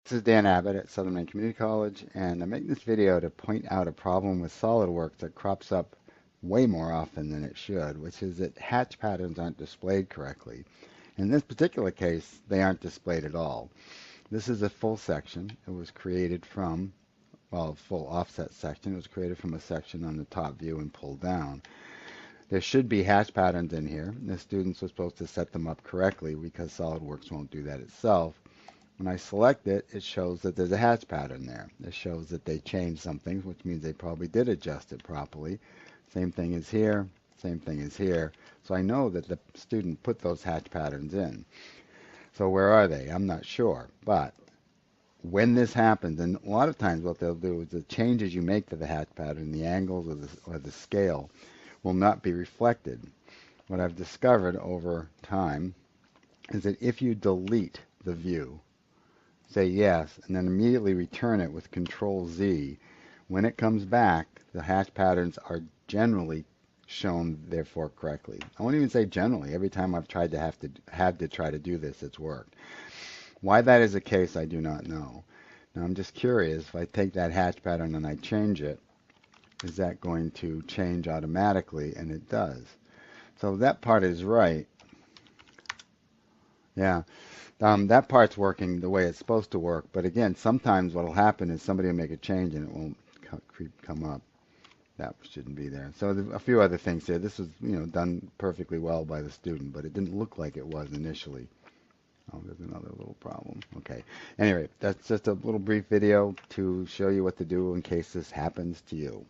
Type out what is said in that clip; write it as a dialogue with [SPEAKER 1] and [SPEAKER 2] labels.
[SPEAKER 1] This is Dan Abbott at Southern Maine Community College, and I'm making this video to point out a problem with SolidWorks that crops up way more often than it should, which is that hatch patterns aren't displayed correctly. In this particular case, they aren't displayed at all. This is a full section. It was created from, well, a full offset section. It was created from a section on the top view and pulled down. There should be hatch patterns in here. The students are supposed to set them up correctly because SolidWorks won't do that itself. When I select it, it shows that there's a hatch pattern there. It shows that they changed something, which means they probably did adjust it properly. Same thing is here, same thing is here. So I know that the student put those hatch patterns in. So where are they? I'm not sure. But when this happens, and a lot of times what they'll do is the changes you make to the hatch pattern, the angles or the scale, will not be reflected. What I've discovered over time is that if you delete the view, say yes, and then immediately return it with Control Z. When it comes back, the hatch patterns are generally shown therefore correctly. I won't even say generally. Every time I've tried to had to try to do this, it's worked. Why that is the case, I do not know. Now I'm just curious, if I take that hatch pattern and I change it, is that going to change automatically? And it does. So that part is right. Yeah. That part's working the way it's supposed to work. But again, sometimes what will happen is somebody will make a change and it won't come up. That shouldn't be there. So a few other things here. This was, done perfectly well by the student, but it didn't look like it was initially. Oh, there's another little problem. Okay. Anyway, that's just a little brief video to show you what to do in case this happens to you.